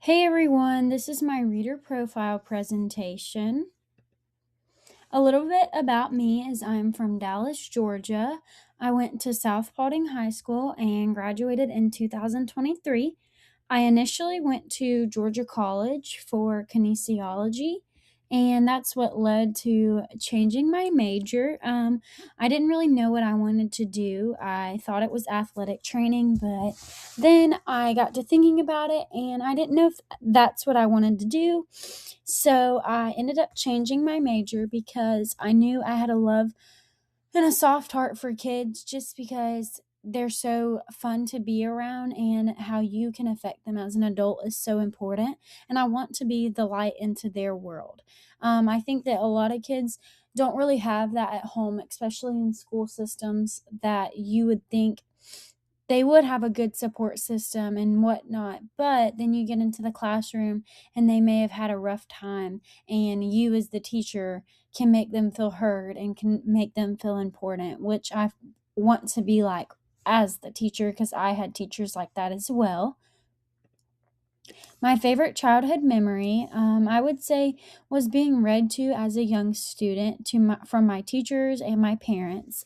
Hey everyone, this is my reader profile presentation. A little bit about me is I'm from Dallas, Georgia. I went to South Paulding High School and graduated in 2023. I initially went to Georgia College for kinesiology, and that's what led to changing my major. I didn't really know what I wanted to do. I thought it was athletic training, but then I got to thinking about it, and I didn't know if that's what I wanted to do. So I ended up changing my major because I knew I had a love and a soft heart for kids just because they're so fun to be around, and how you can affect them as an adult is so important. And I want to be the light into their world. I think that a lot of kids don't really have that at home, especially in school systems, that you would think they would have a good support system and whatnot. But then you get into the classroom and they may have had a rough time, and you, as the teacher, can make them feel heard and can make them feel important, which I want to be like as the teacher because I had teachers like that as well. My favorite childhood memory, I would say, was being read to as a young student from my teachers and my parents.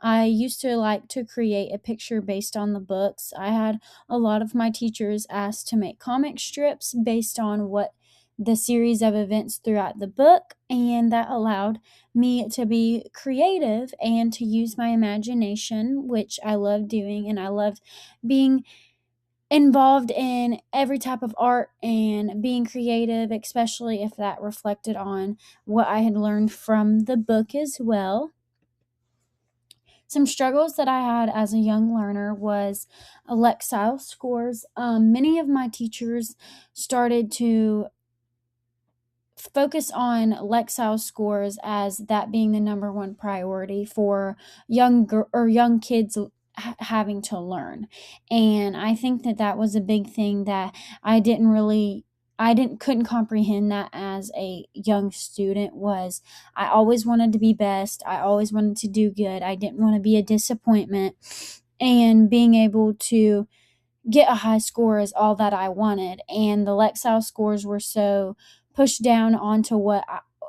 I used to like to create a picture based on the books. I had a lot of my teachers asked to make comic strips based on what the series of events throughout the book, and that allowed me to be creative and to use my imagination, which I love doing, and I loved being involved in every type of art and being creative, especially if that reflected on what I had learned from the book as well. Some struggles that I had as a young learner was Lexile scores. Many of my teachers started to focus on Lexile scores as that being the number one priority for young kids having to learn. And I think that that was a big thing that I didn't really I didn't couldn't comprehend that as a young student. Was I always wanted to be best. I always wanted to do good. I didn't want to be a disappointment, and being able to get a high score is all that I wanted. And the Lexile scores were so pushed down onto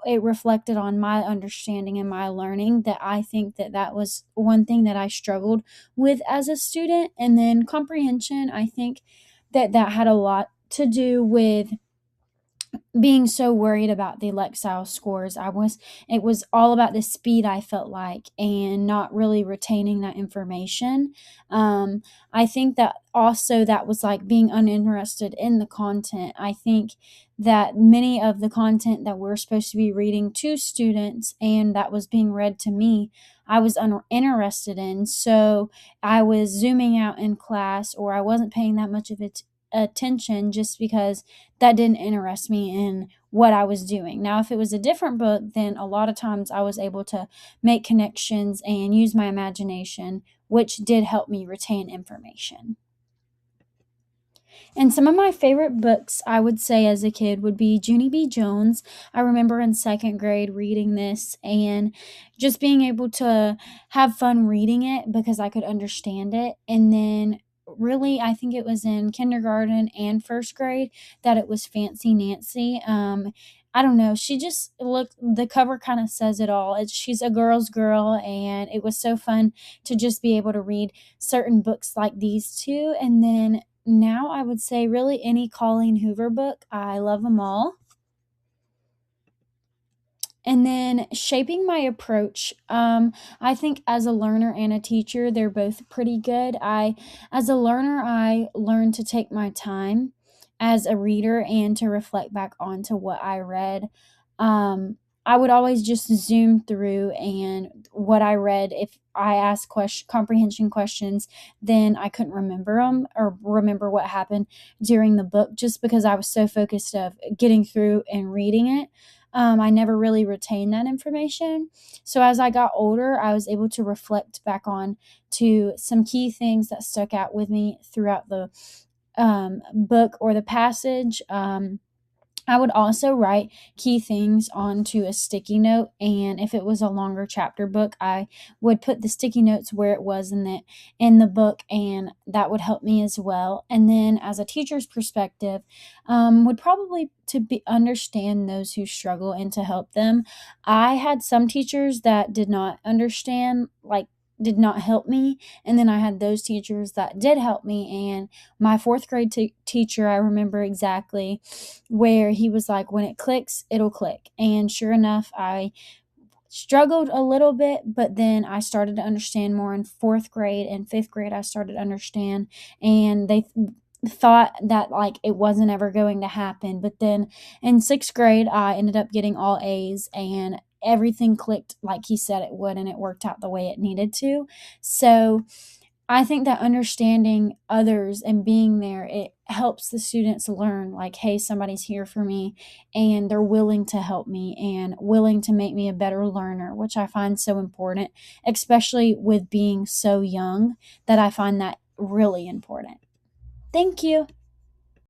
it reflected on my understanding and my learning, that I think that that was one thing that I struggled with as a student. And then comprehension, I think that that had a lot to do with being so worried about the Lexile scores. It was all about the speed, I felt like, and not really retaining that information. I think that also that was like being uninterested in the content. I think that many of the content that we're supposed to be reading to students and that was being read to me, I was uninterested in. So I was zooming out in class, or I wasn't paying that much of it attention, just because that didn't interest me in what I was doing. Now, if it was a different book, then a lot of times I was able to make connections and use my imagination, which did help me retain information. And some of my favorite books, I would say, as a kid would be Junie B. Jones. I remember in second grade reading this and just being able to have fun reading it because I could understand it. And then really, I think it was in kindergarten and first grade that it was Fancy Nancy. I don't know. She just looked, the cover kind of says it all. She's a girl's girl, and it was so fun to just be able to read certain books like these two. And then now I would say really any Colleen Hoover book. I love them all. And then shaping my approach. I think as a learner and a teacher, they're both pretty good. As a learner, I learned to take my time as a reader and to reflect back onto what I read. I would always just zoom through and what I read. If I asked comprehension questions, then I couldn't remember them or remember what happened during the book, just because I was so focused of getting through and reading it. I never really retained that information. So as I got older, I was able to reflect back on to some key things that stuck out with me throughout the book or the passage. I would also write key things onto a sticky note, and if it was a longer chapter book, I would put the sticky notes where it was in the book, and that would help me as well. And then, as a teacher's perspective, would probably to be understand those who struggle and to help them. I had some teachers that did not understand, like did not help me, and then I had those teachers that did help me. And my fourth grade teacher, I remember exactly where he was like, when it clicks, it'll click. And sure enough, I struggled a little bit, but then I started to understand more in fourth grade and fifth grade. I started to understand, and they thought that like it wasn't ever going to happen. But then in sixth grade, I ended up getting all A's, and everything clicked like he said it would, and it worked out the way it needed to. So I think that understanding others and being there, it helps the students learn like, hey, somebody's here for me, and they're willing to help me and willing to make me a better learner, which I find so important, especially with being so young, that I find that really important. Thank you.